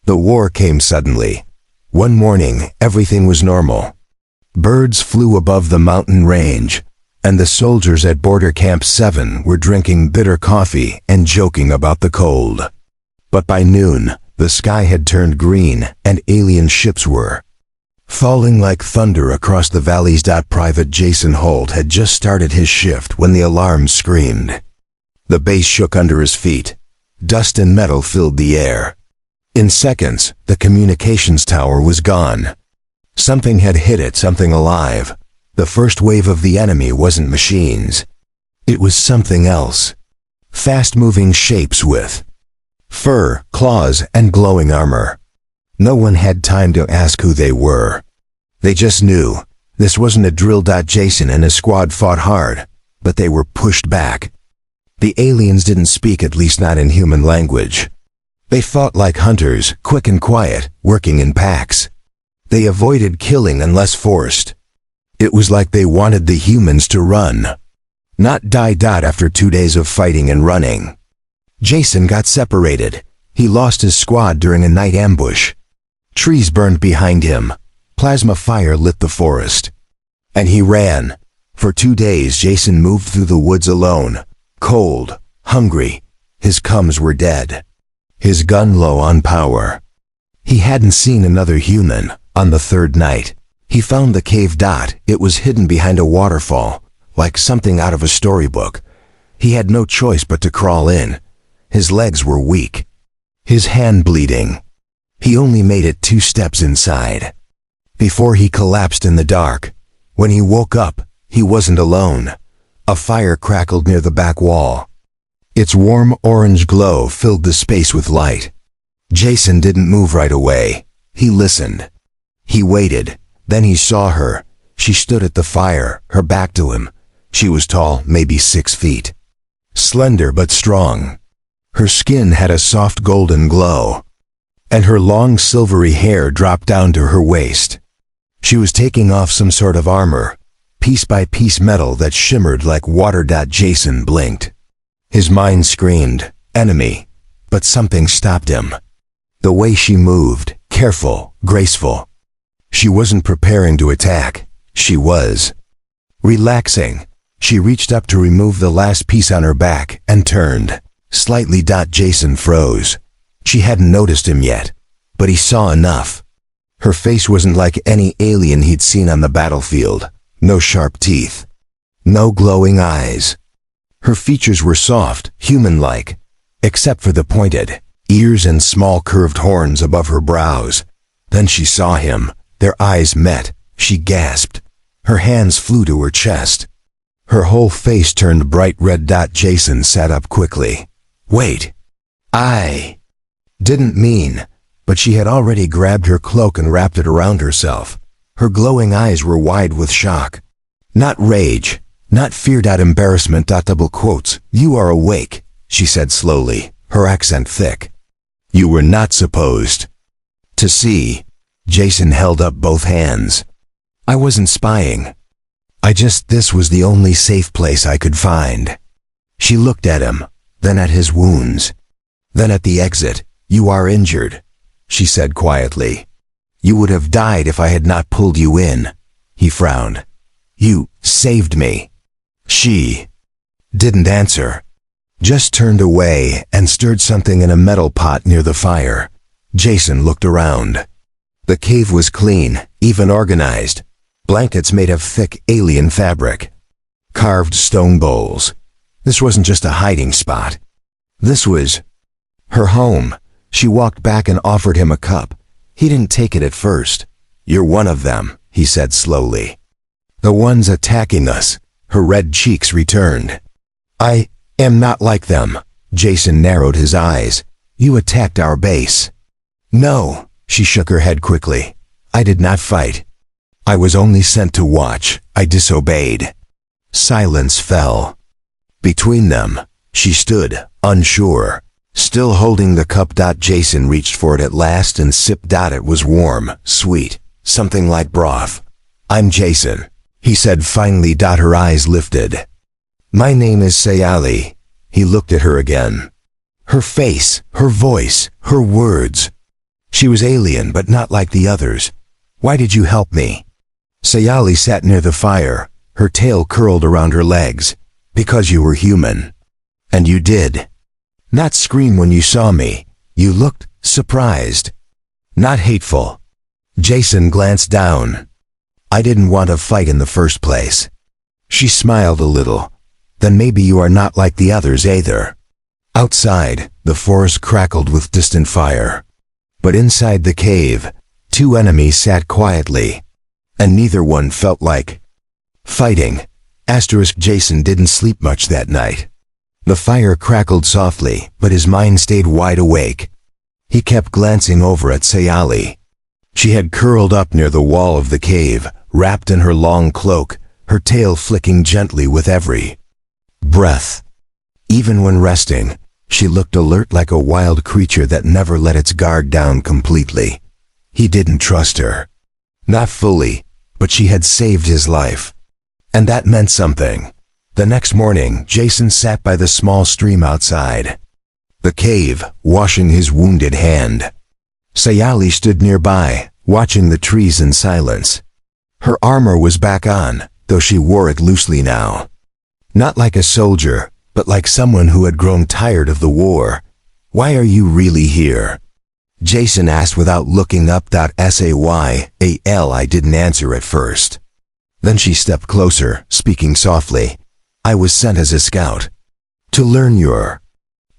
The war came suddenly. One morning, everything was normal. Birds flew above the mountain range, and the soldiers at Border Camp 7 were drinking bitter coffee and joking about the cold. But by noon, the sky had turned green, and alien ships were falling like thunder across the valleys. Private Jason Holt had just started his shift when the alarm screamed. The base shook under his feet. Dust and metal filled the air. In seconds, the communications tower was gone. Something had hit it, something alive. The first wave of the enemy wasn't machines. It was something else. Fast-moving shapes with fur, claws, and glowing armor. No one had time to ask who they were. They just knew. This wasn't a drill. Jason and his squad fought hard, but they were pushed back. The aliens didn't speak, at least not in human language. They fought like hunters, quick and quiet, working in packs. They avoided killing unless forced. It was like they wanted the humans to run, not die. After 2 days of fighting and running, Jason got separated. He lost his squad during a night ambush. Trees burned behind him. Plasma fire lit the forest. And he ran. For 2 days Jason moved through the woods alone, cold, hungry. His cums were dead. His gun low on power. He hadn't seen another human. On the third night, he found the cave. It was hidden behind a waterfall, like something out of a storybook. He had no choice but to crawl in. His legs were weak, his hand bleeding. He only made it 2 steps inside before he collapsed in the dark. When he woke up, he wasn't alone. A fire crackled near the back wall. Its warm orange glow filled the space with light. Jason didn't move right away. He listened. He waited. Then he saw her. She stood at the fire, her back to him. She was tall, maybe 6 feet. Slender but strong. Her skin had a soft golden glow, and her long silvery hair dropped down to her waist. She was taking off some sort of armor, piece by piece metal that shimmered like water. Jason blinked. His mind screamed, enemy, but something stopped him. The way she moved, careful, graceful. She wasn't preparing to attack. She was relaxing. She reached up to remove the last piece on her back and turned slightly. Jason froze. She hadn't noticed him yet, but he saw enough. Her face wasn't like any alien he'd seen on the battlefield. No sharp teeth. No glowing eyes. Her features were soft, human-like, except for the pointed ears and small curved horns above her brows. Then she saw him. Their eyes met. She gasped. Her hands flew to her chest. Her whole face turned bright red. Jason sat up quickly. Wait. I didn't mean, but she had already grabbed her cloak and wrapped it around herself. Her glowing eyes were wide with shock. Not rage, not fear. Embarrassment. Double quotes. You are awake, she said slowly, her accent thick. You were not supposed to see. Jason held up both hands. I wasn't spying. This was the only safe place I could find. She looked at him, then at his wounds, then at the exit. You are injured, she said quietly. You would have died if I had not pulled you in. He frowned. You saved me. She didn't answer, just turned away and stirred something in a metal pot near the fire. Jason looked around. The cave was clean, even organized. Blankets made of thick alien fabric. Carved stone bowls. This wasn't just a hiding spot. This was her home. She walked back and offered him a cup. He didn't take it at first. You're one of them, he said slowly. The ones attacking us. Her red cheeks returned. I am not like them. Jason narrowed his eyes. You attacked our base. No, she shook her head quickly. I did not fight. I was only sent to watch. I disobeyed. Silence fell between them. She stood, unsure, still holding the cup. Jason reached for it at last and sipped. It was warm, sweet, something like broth. I'm Jason, he said finally. Her eyes lifted. My name is Sayali. He looked at her again. Her face, her voice, her words. She was alien, but not like the others. Why did you help me? Sayali sat near the fire, her tail curled around her legs. Because you were human. And you did. Not scream when you saw me. You looked surprised. Not hateful. Jason glanced down. I didn't want to fight in the first place. She smiled a little. Then maybe you are not like the others either. Outside, the forest crackled with distant fire. But inside the cave, two enemies sat quietly. And neither one felt like fighting. Jason didn't sleep much that night. The fire crackled softly, but his mind stayed wide awake. He kept glancing over at Sayali. She had curled up near the wall of the cave, wrapped in her long cloak, her tail flicking gently with every breath. Even when resting, she looked alert like a wild creature that never let its guard down completely. He didn't trust her. Not fully, but she had saved his life. And that meant something. The next morning, Jason sat by the small stream outside the cave, washing his wounded hand. Sayali stood nearby, watching the trees in silence. Her armor was back on, though she wore it loosely now. Not like a soldier, but like someone who had grown tired of the war. Why are you really here? Jason asked without looking up. I didn't answer at first. Then she stepped closer, speaking softly. I was sent as a scout. To learn your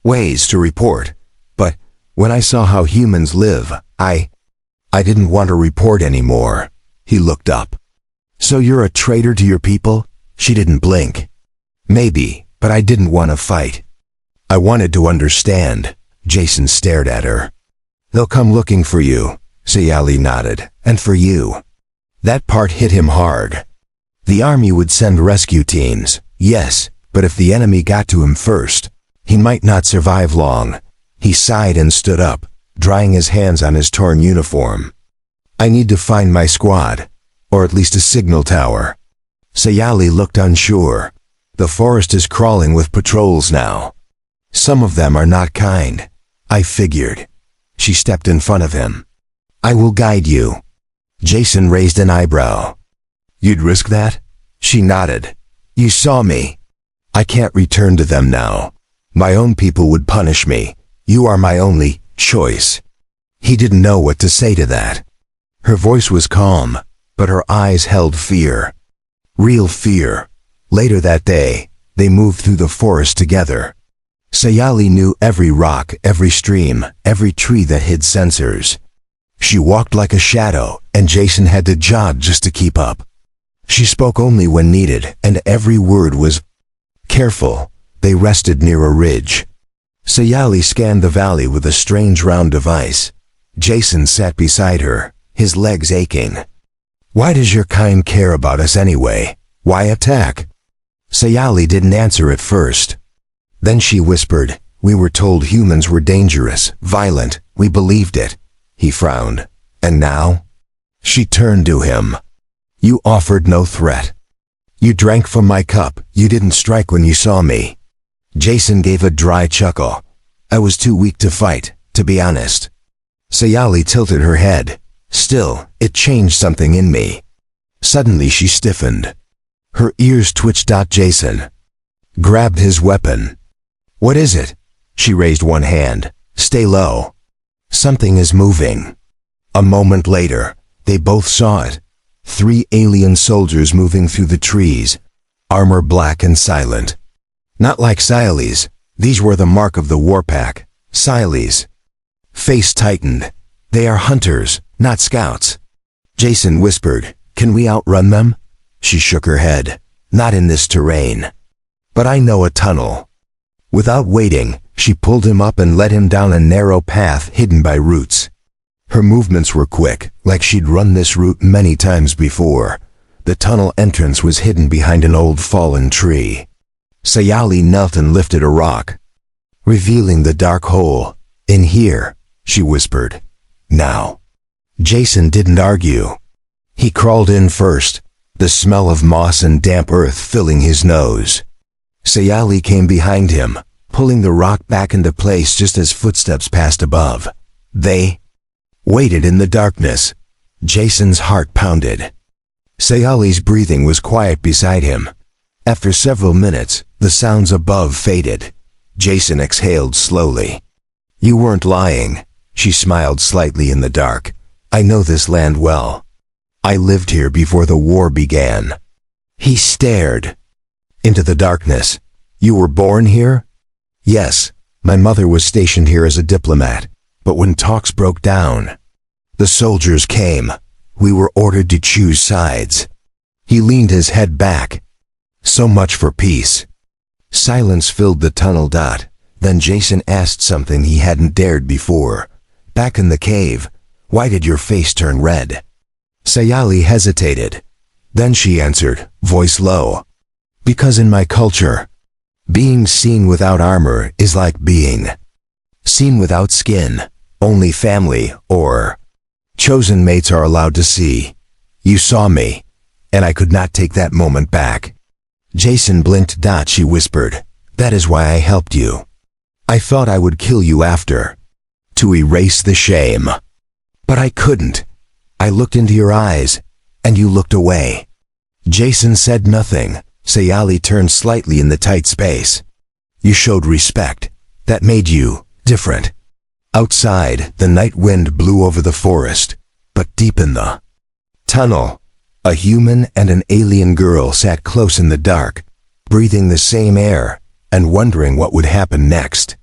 ways to report. But when I saw how humans live, I didn't want to report anymore. He looked up. So you're a traitor to your people? She didn't blink. Maybe, but I didn't want to fight. I wanted to understand. Jason stared at her. They'll come looking for you, Sayali nodded, and for you. That part hit him hard. The army would send rescue teams, yes, but if the enemy got to him first, he might not survive long. He sighed and stood up, drying his hands on his torn uniform. I need to find my squad, or at least a signal tower. Sayali looked unsure. The forest is crawling with patrols now. Some of them are not kind. I figured. She stepped in front of him. I will guide you. Jason raised an eyebrow. You'd risk that? She nodded. You saw me. I can't return to them now. My own people would punish me. You are my only choice. He didn't know what to say to that. Her voice was calm, but her eyes held fear. Real fear. Later that day, they moved through the forest together. Sayali knew every rock, every stream, every tree that hid sensors. She walked like a shadow, and Jason had to jog just to keep up. She spoke only when needed, and every word was careful. They rested near a ridge. Sayali scanned the valley with a strange round device. Jason sat beside her, his legs aching. Why does your kind care about us anyway? Why attack? Sayali didn't answer at first. Then she whispered, we were told humans were dangerous, violent. We believed it. He frowned. And now? She turned to him. You offered no threat. You drank from my cup. You didn't strike when you saw me. Jason gave a dry chuckle. I was too weak to fight, to be honest. Sayali tilted her head. Still, it changed something in me. Suddenly she stiffened. Her ears twitched. Jason grabbed his weapon. What is it? She raised one hand. Stay low. Something is moving. A moment later, they both saw it. 3 alien soldiers moving through the trees, armor black and silent. Not like Sayali's. These were the mark of the warpack. Sayali's face tightened. They are hunters, not scouts. Jason whispered, can we outrun them? She shook her head. Not in this terrain. But I know a tunnel. Without waiting, she pulled him up and led him down a narrow path hidden by roots. Her movements were quick, like she'd run this route many times before. The tunnel entrance was hidden behind an old fallen tree. Sayali knelt and lifted a rock, revealing the dark hole. In here, she whispered. Now. Jason didn't argue. He crawled in first, the smell of moss and damp earth filling his nose. Sayali came behind him, pulling the rock back into place just as footsteps passed above. They waited in the darkness. Jason's heart pounded. Sayali's breathing was quiet beside him. After several minutes, the sounds above faded. Jason exhaled slowly. "You weren't lying," she smiled slightly in the dark. "I know this land well. I lived here before the war began." He stared into the darkness. "You were born here?" "Yes, my mother was stationed here as a diplomat, but when talks broke down, the soldiers came. We were ordered to choose sides." He leaned his head back. "So much for peace." Silence filled the tunnel. Then Jason asked something he hadn't dared before. "Back in the cave, why did your face turn red?" Sayali hesitated. Then she answered, voice low. "Because in my culture, being seen without armor is like being seen without skin. Only family or chosen mates are allowed to see. You saw me, and I could not take that moment back." Jason blinked. She whispered, "That is why I helped you. I thought I would kill you after, to erase the shame. But I couldn't. I looked into your eyes, and you looked away." Jason said nothing. Sayali turned slightly in the tight space. "You showed respect. That made you different." Outside, the night wind blew over the forest, but deep in the tunnel, a human and an alien girl sat close in the dark, breathing the same air and wondering what would happen next.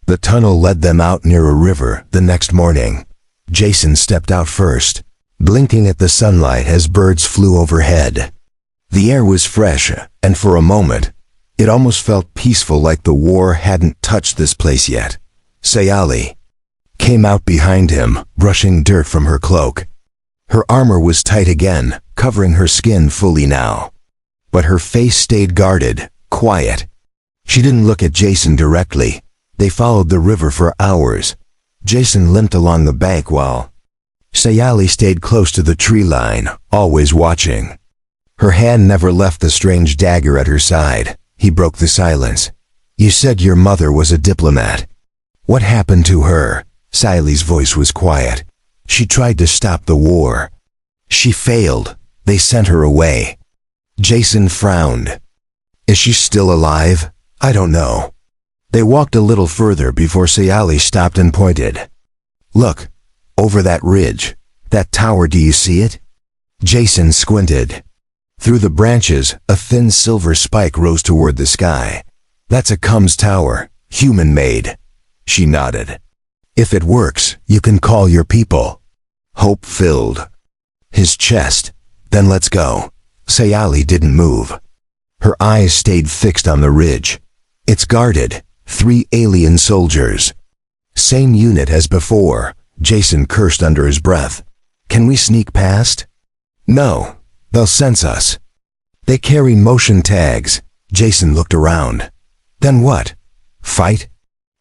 The tunnel led them out near a river the next morning. Jason stepped out first, blinking at the sunlight as birds flew overhead. The air was fresh, and for a moment, it almost felt peaceful, like the war hadn't touched this place yet. Sayali came out behind him, brushing dirt from her cloak. Her armor was tight again, covering her skin fully now. But her face stayed guarded, quiet. She didn't look at Jason directly. They followed the river for hours. Jason limped along the bank while Sayali stayed close to the tree line, always watching. Her hand never left the strange dagger at her side. He broke the silence. "You said your mother was a diplomat. What happened to her?" Sayali's voice was quiet. "She tried to stop the war. She failed. They sent her away." Jason frowned. "Is she still alive?" "I don't know." They walked a little further before Sayali stopped and pointed. "Look, over that ridge. That tower, do you see it?" Jason squinted. Through the branches, a thin silver spike rose toward the sky. "That's a Cums tower, human-made." She nodded. "If it works, you can call your people." Hope filled his chest. "Then let's go." Sayali didn't move. Her eyes stayed fixed on the ridge. "It's guarded. 3 alien soldiers. Same unit as before." Jason cursed under his breath. "Can we sneak past?" "No. They'll sense us. They carry motion tags." Jason looked around. "Then what? Fight?"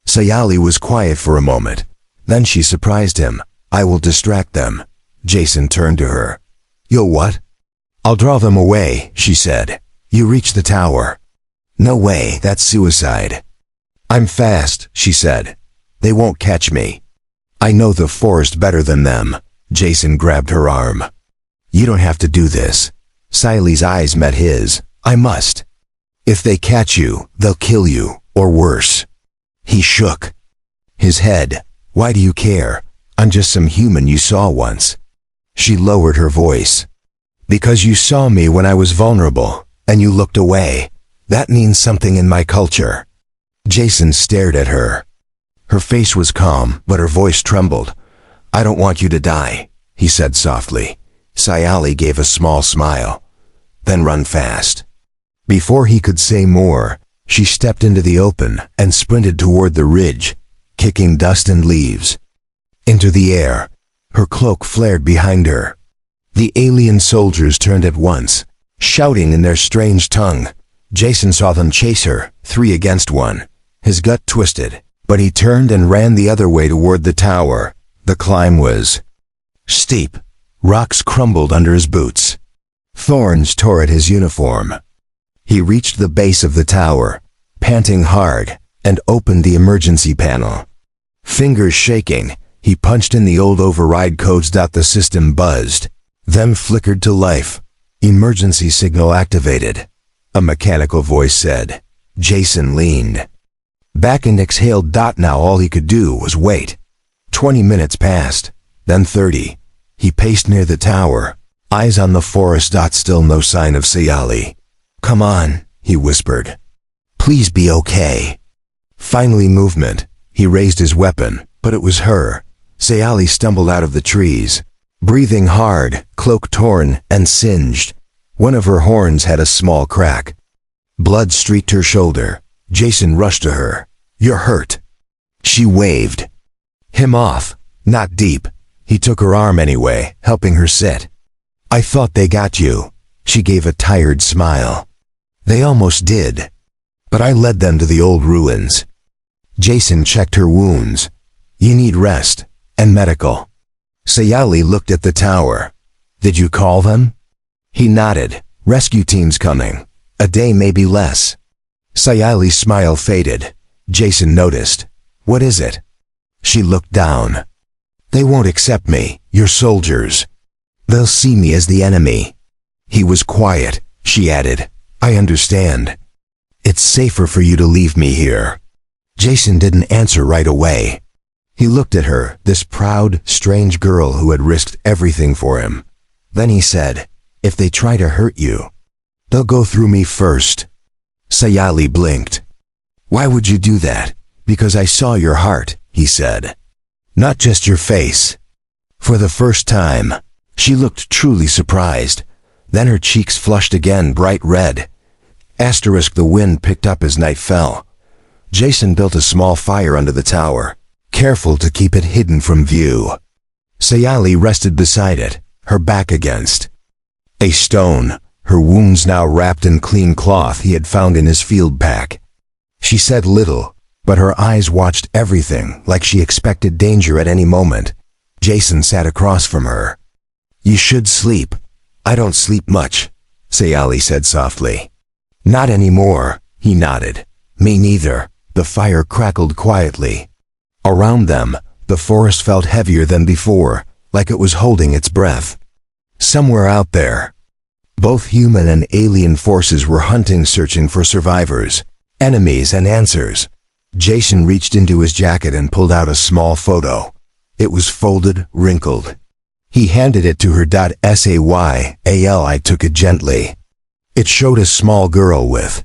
Sayali was quiet for a moment. Then she surprised him. "I will distract them." Jason turned to her. "You'll what?" "I'll draw them away," she said. "You reach the tower." "No way, that's suicide." "I'm fast," she said. "They won't catch me. I know the forest better than them." Jason grabbed her arm. "You don't have to do this." Sayali's eyes met his. "I must. If they catch you, they'll kill you, or worse." He shook his head. "Why do you care? I'm just some human you saw once." She lowered her voice. "Because you saw me when I was vulnerable, and you looked away. That means something in my culture." Jason stared at her. Her face was calm, but her voice trembled. "I don't want you to die," he said softly. Sayali gave a small smile. "Then run fast." Before he could say more, she stepped into the open and sprinted toward the ridge, kicking dust and leaves into the air. Her cloak flared behind her. The alien soldiers turned at once, shouting in their strange tongue. Jason saw them chase her, 3 against 1. His gut twisted, but he turned and ran the other way toward the tower. The climb was steep. Rocks crumbled under his boots. Thorns tore at his uniform. He reached the base of the tower, panting hard, and opened the emergency panel. Fingers shaking, He punched in the old override codes. The system buzzed, then flickered to life. Emergency signal activated, a mechanical voice said. Jason leaned back and exhaled. Now all he could do was wait. 20 minutes passed, then 30. He paced near the tower, eyes on the forest. Still no sign of Sayali. Come on, he whispered. Please be okay. Finally movement. He raised his weapon, but it was her. Sayali stumbled out of the trees, breathing hard, cloak torn and singed. One of her horns had a small crack. Blood streaked her shoulder. Jason rushed to her. You're hurt. She waved him off. Not deep. He took her arm anyway, helping her sit. I thought they got you. She gave a tired smile. They almost did. But I led them to the old ruins. Jason checked her wounds. You need rest and medical. Sayali looked at the tower. Did you call them? He nodded. Rescue team's coming. A day, maybe less. Sayali's smile faded. Jason noticed. What is it? She looked down. They won't accept me, your soldiers. They'll see me as the enemy. He was quiet. She added, I understand. It's safer for you to leave me here. Jason didn't answer right away. He looked at her, this proud, strange girl who had risked everything for him. Then he said, if they try to hurt you, they'll go through me first. Sayali blinked. Why would you do that? Because I saw your heart, he said. Not just your face. For the first time, she looked truly surprised. Then her cheeks flushed again, bright red. The wind picked up as night fell. Jason built a small fire under the tower, careful to keep it hidden from view. Sayali rested beside it, her back against a stone, her wounds now wrapped in clean cloth he had found in his field pack. She said little, but her eyes watched everything like she expected danger at any moment. Jason sat across from her. You should sleep. I don't sleep much, Sayali said softly. Not anymore, he nodded. Me neither. The fire crackled quietly. Around them, the forest felt heavier than before, like it was holding its breath. Somewhere out there, both human and alien forces were hunting, searching for survivors, enemies and answers. Jason reached into his jacket and pulled out a small photo. It was folded, wrinkled. He handed it to her. Sayali took it gently. It showed a small girl with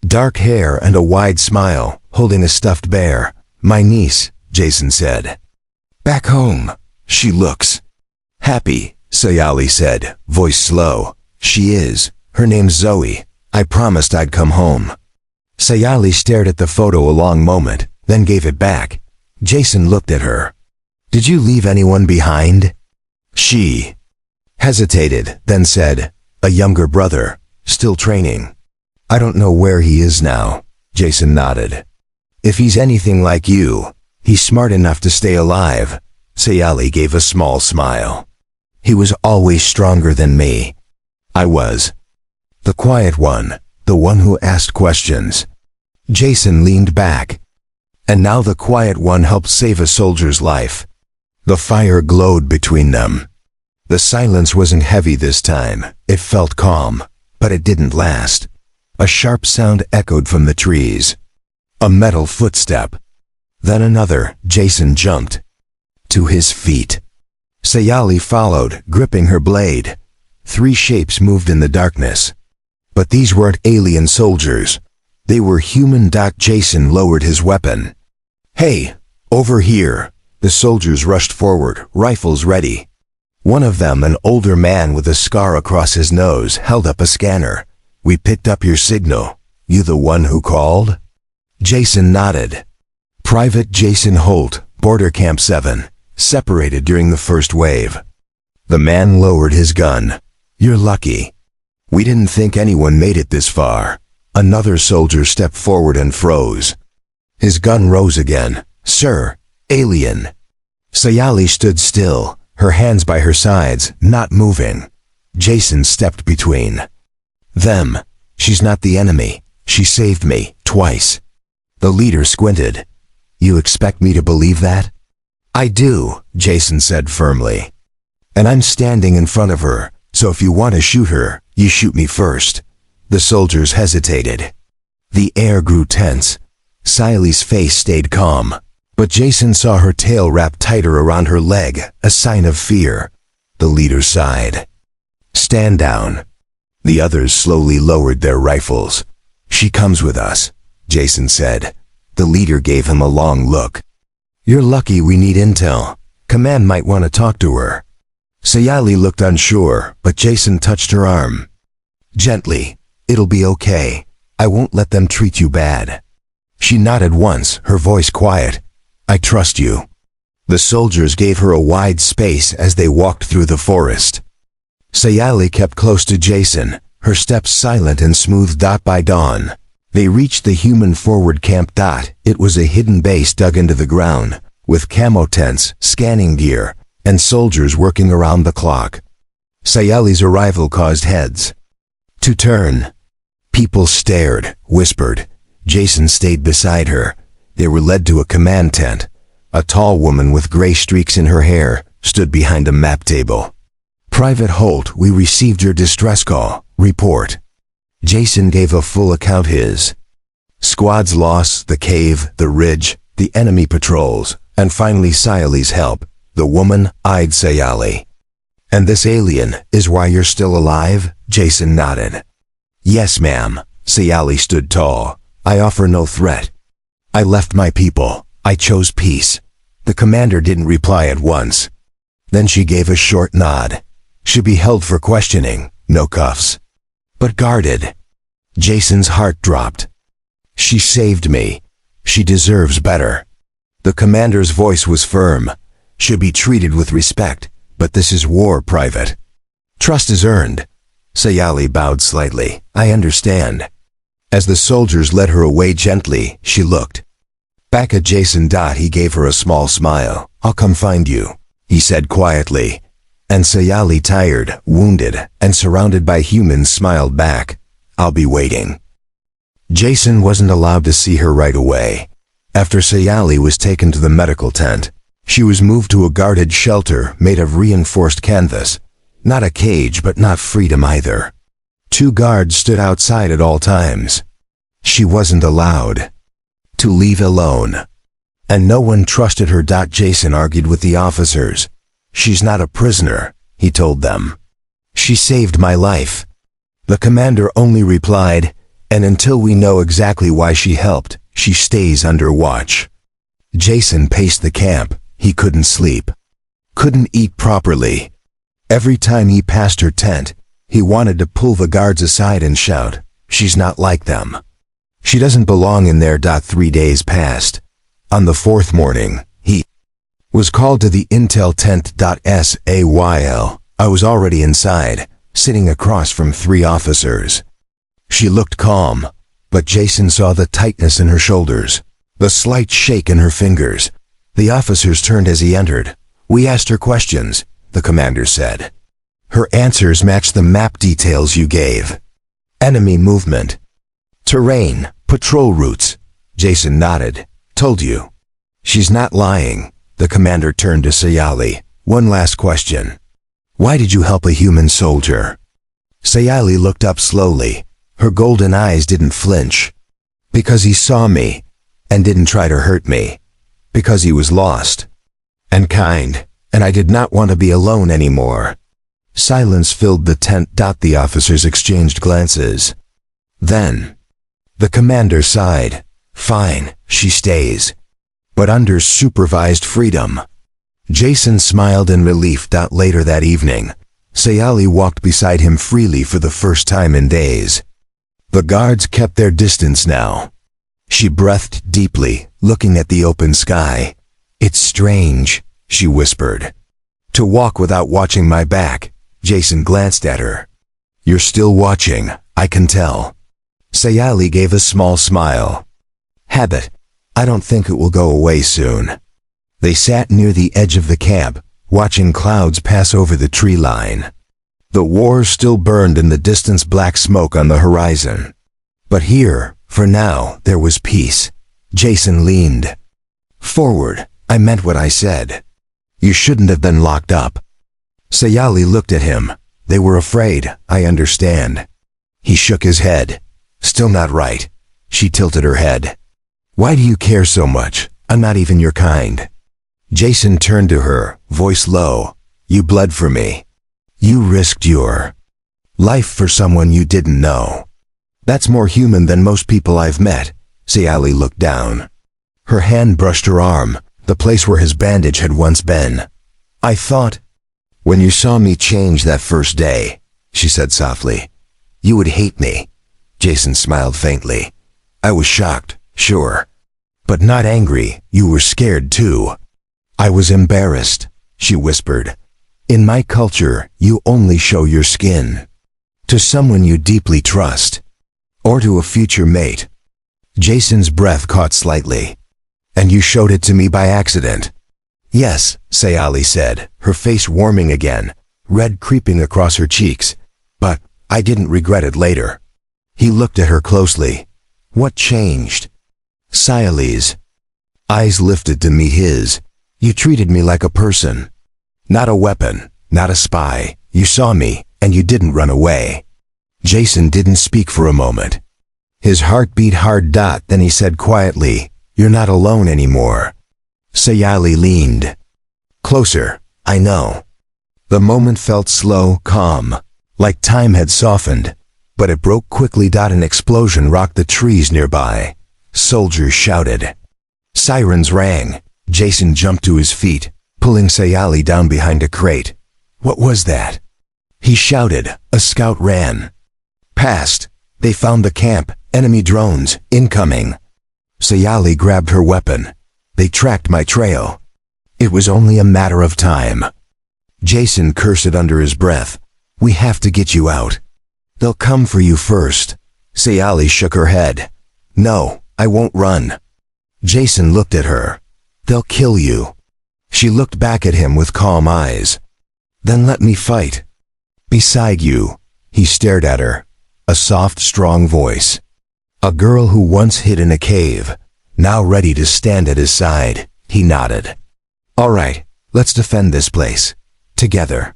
dark hair and a wide smile, holding a stuffed bear. My niece, Jason said. Back home. She looks happy, Sayali said, voice slow. She is. Her name's Zoe. I promised I'd come home. Sayali stared at the photo a long moment, then gave it back. Jason looked at her. Did you leave anyone behind? She hesitated, then said, a younger brother, still training. I don't know where he is now. Jason nodded. If he's anything like you, he's smart enough to stay alive. Sayali gave a small smile. He was always stronger than me. I was the quiet one, the one who asked questions. Jason leaned back. And now the quiet one helped save a soldier's life. The fire glowed between them. The silence wasn't heavy this time. It felt calm, but it didn't last. A sharp sound echoed from the trees. A metal footstep. Then another. Jason jumped to his feet. Sayali followed, gripping her blade. 3 shapes moved in the darkness. But these weren't alien soldiers. They were human. Jason lowered his weapon. Hey, over here. The soldiers rushed forward, rifles ready. One of them, an older man with a scar across his nose, held up a scanner. We picked up your signal. You the one who called? Jason nodded. Private Jason Holt, Border Camp 7, separated during the first wave. The man lowered his gun. You're lucky. We didn't think anyone made it this far. Another soldier stepped forward and froze. His gun rose again. Sir, alien. Sayali stood still, her hands by her sides, not moving. Jason stepped between them. She's not the enemy. She saved me, twice. The leader squinted. You expect me to believe that? I do, Jason said firmly. And I'm standing in front of her, so if you want to shoot her, you shoot me first. The soldiers hesitated. The air grew tense. Siley's face stayed calm, but Jason saw her tail wrap tighter around her leg, a sign of fear. The leader sighed. Stand down. The others slowly lowered their rifles. She comes with us, Jason said. The leader gave him a long look. You're lucky we need intel. Command might want to talk to her. Sayali looked unsure, but Jason touched her arm. Gently. It'll be okay. I won't let them treat you bad. She nodded once, her voice quiet. I trust you. The soldiers gave her a wide space as they walked through the forest. Sayali kept close to Jason, her steps silent and smooth. By dawn, they reached the human forward camp. It was a hidden base dug into the ground, with camo tents, scanning gear, and soldiers working around the clock. Sayali's arrival caused heads to turn. People stared, whispered. Jason stayed beside her. They were led to a command tent. A tall woman with gray streaks in her hair stood behind a map table. Private Holt, we received your distress call. Report. Jason gave a full account. His squad's loss, the cave, the ridge, the enemy patrols, and finally Sayali's help. The woman eyed Sayali. And this alien is why you're still alive? Jason nodded. Yes, ma'am. Sayali stood tall. I offer no threat. I left my people. I chose peace. The commander didn't reply at once. Then she gave a short nod. She'll be held for questioning, no cuffs. But guarded. Jason's heart dropped. She saved me. She deserves better. The commander's voice was firm. She'll be treated with respect, but this is war, Private. Trust is earned. Sayali bowed slightly. I understand. As the soldiers led her away gently, she looked back at Jason. He gave her a small smile. I'll come find you, he said quietly. And Sayali, tired, wounded, and surrounded by humans, smiled back. I'll be waiting. Jason wasn't allowed to see her right away. After Sayali was taken to the medical tent, she was moved to a guarded shelter made of reinforced canvas. Not a cage, but not freedom either. 2 guards stood outside at all times. She wasn't allowed to leave alone. And no one trusted her. Jason argued with the officers. She's not a prisoner, he told them. She saved my life. The commander only replied, and until we know exactly why she helped, she stays under watch. Jason paced the camp. He couldn't sleep. Couldn't eat properly. Every time he passed her tent, he wanted to pull the guards aside and shout, she's not like them. She doesn't belong in there. 3 days passed. On the 4th morning, he was called to the intel tent. Sayl. I was already inside, sitting across from 3 officers. She looked calm, but Jason saw the tightness in her shoulders, the slight shake in her fingers. The officers turned as he entered. We asked her questions, the commander said. Her answers matched the map details you gave. Enemy movement, terrain, patrol routes. Jason nodded. Told you. She's not lying. The commander turned to Sayali. One last question. Why did you help a human soldier? Sayali looked up slowly. Her golden eyes didn't flinch. Because he saw me, and didn't try to hurt me. Because he was lost and kind, and I did not want to be alone anymore. Silence filled the tent. The officers exchanged glances. Then, the commander sighed. Fine, she stays. But under supervised freedom. Jason smiled in relief. Later that evening, Sayali walked beside him freely for the first time in days. The guards kept their distance now. She breathed deeply, looking at the open sky. It's strange, she whispered. To walk without watching my back. Jason glanced at her. You're still watching, I can tell. Sayali gave a small smile. Habit. I don't think it will go away soon. They sat near the edge of the camp, watching clouds pass over the tree line. The war still burned in the distance, black smoke on the horizon. But here, for now, there was peace. Jason leaned forward, I meant what I said. You shouldn't have been locked up. Sayali looked at him. They were afraid, I understand. He shook his head. Still not right. She tilted her head. Why do you care so much? I'm not even your kind. Jason turned to her, voice low. You bled for me. You risked your life for someone you didn't know. That's more human than most people I've met. Sayali looked down. Her hand brushed her arm, the place where his bandage had once been. I thought, when you saw me change that first day, she said softly, you would hate me. Jason smiled faintly. I was shocked, sure. But not angry, you were scared too. I was embarrassed, she whispered. In my culture, you only show your skin to someone you deeply trust, or to a future mate. Jason's breath caught slightly. And you showed it to me by accident. Yes, Sayali said, her face warming again, red creeping across her cheeks. But I didn't regret it later. He looked at her closely. What changed? Sayali's eyes lifted to meet his. You treated me like a person. Not a weapon, not a spy. You saw me, and you didn't run away. Jason didn't speak for a moment. His heart beat hard. Then he said quietly, you're not alone anymore. Sayali leaned closer. I know. The moment felt slow, calm, like time had softened, but it broke quickly. An explosion rocked the trees nearby. Soldiers shouted. Sirens rang. Jason jumped to his feet, pulling Sayali down behind a crate. What was that? He shouted. A scout ran past. They found the camp. Enemy drones, incoming. Sayali grabbed her weapon. They tracked my trail. It was only a matter of time. Jason cursed under his breath. We have to get you out. They'll come for you first. Sayali shook her head. No, I won't run. Jason looked at her. They'll kill you. She looked back at him with calm eyes. Then let me fight. Beside you. He stared at her. A soft, strong voice. A girl who once hid in a cave, now ready to stand at his side. He nodded. All right, let's defend this place. Together.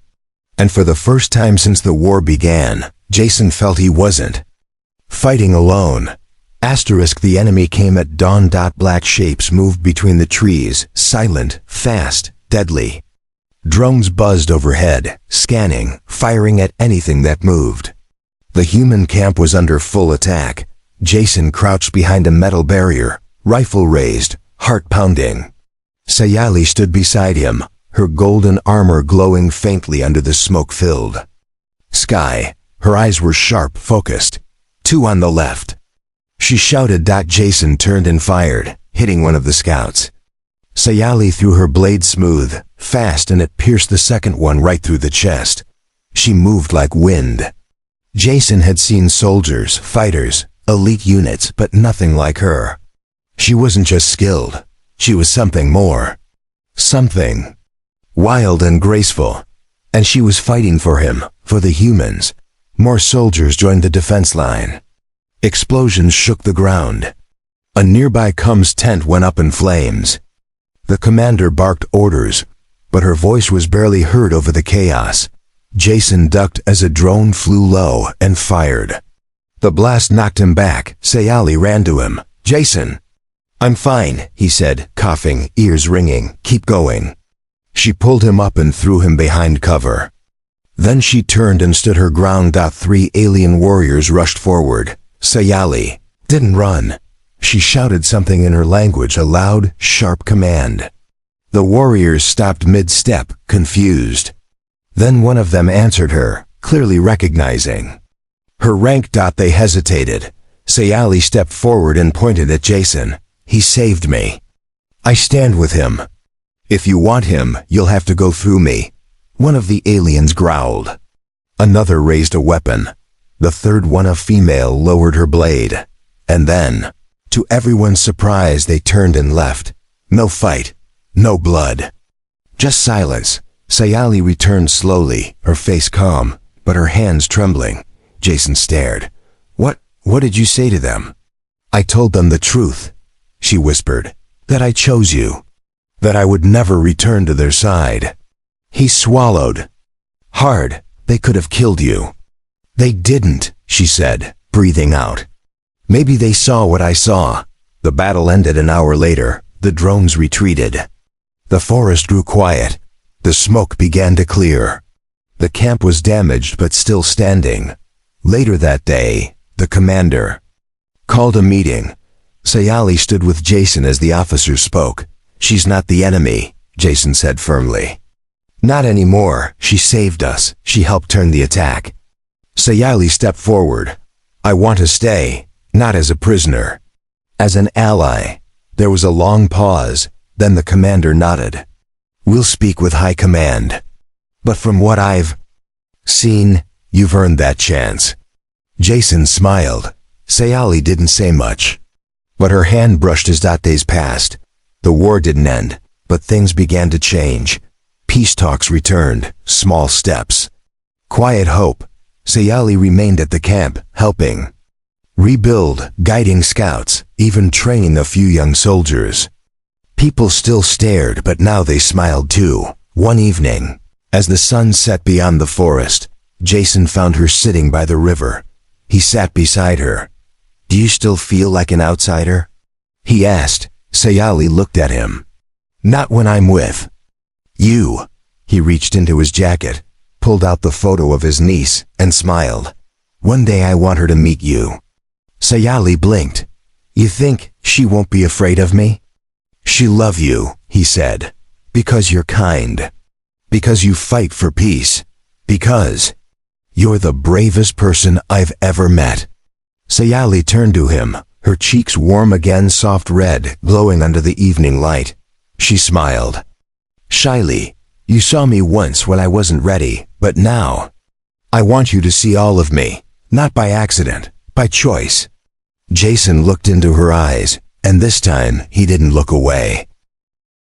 And for the first time since the war began, Jason felt he wasn't fighting alone. The enemy came at dawn. Black shapes moved between the trees, silent, fast, deadly. Drones buzzed overhead, scanning, firing at anything that moved. The human camp was under full attack. Jason crouched behind a metal barrier, rifle raised, heart pounding. Sayali stood beside him, her golden armor glowing faintly under the smoke-filled sky. Her eyes were sharp, focused. Two on the left. She shouted. Jason turned and fired, hitting one of the scouts. Sayali threw her blade smooth, fast, and it pierced the second one right through the chest. She moved like wind. Jason had seen soldiers, fighters, elite units, but nothing like her. She wasn't just skilled. She was something more. Something wild and graceful. And she was fighting for him, for the humans. More soldiers joined the defense line. Explosions shook the ground. A nearby Cum's tent went up in flames. The commander barked orders, but her voice was barely heard over the chaos. Jason ducked as a drone flew low and fired. The blast knocked him back. Sayali ran to him. Jason! I'm fine, he said, coughing, ears ringing. Keep going. She pulled him up and threw him behind cover. Then she turned and stood her ground. 3 alien warriors rushed forward. Sayali didn't run. She shouted something in her language, a loud, sharp command. The warriors stopped mid-step, confused. Then one of them answered her, clearly recognizing her rank. They hesitated. Sayali stepped forward and pointed at Jason. He saved me. I stand with him. If you want him, you'll have to go through me. One of the aliens growled. Another raised a weapon. The third one, a female, lowered her blade. And then, to everyone's surprise, they turned and left. No fight. No blood. Just silence. Sayali returned slowly, her face calm, but her hands trembling. Jason stared. What did you say to them? I told them the truth, she whispered, that I chose you. that I would never return to their side. He swallowed. Hard. They could have killed you. They didn't, she said, breathing out. Maybe they saw what I saw. The battle ended an hour later. The drones retreated. The forest grew quiet. The smoke began to clear. The camp was damaged but still standing. Later that day, the commander called a meeting. Sayali stood with Jason as the officer spoke. She's not the enemy, Jason said firmly. Not anymore. She saved us. She helped turn the attack. Sayali stepped forward. I want to stay, not as a prisoner. As an ally. There was a long pause, then the commander nodded. We'll speak with high command. But from what I've seen, you've earned that chance. Jason smiled. Sayali didn't say much. But her hand brushed his days past. The war didn't end, but things began to change. Peace talks returned, small steps. Quiet hope. Sayali remained at the camp, helping rebuild, guiding scouts, even training a few young soldiers. People still stared, but now they smiled too. One evening, as the sun set beyond the forest, Jason found her sitting by the river. He sat beside her. Do you still feel like an outsider? He asked. Sayali looked at him. Not when I'm with you. He reached into his jacket, pulled out the photo of his niece, and smiled. One day I want her to meet you. Sayali blinked. You think she won't be afraid of me? She'll love you, he said. Because you're kind. Because you fight for peace. Because you're the bravest person I've ever met. Sayali turned to him, her cheeks warm again, soft red, glowing under the evening light. She smiled. Shyly, you saw me once when I wasn't ready, but now I want you to see all of me, not by accident, by choice. Jason looked into her eyes, and this time he didn't look away.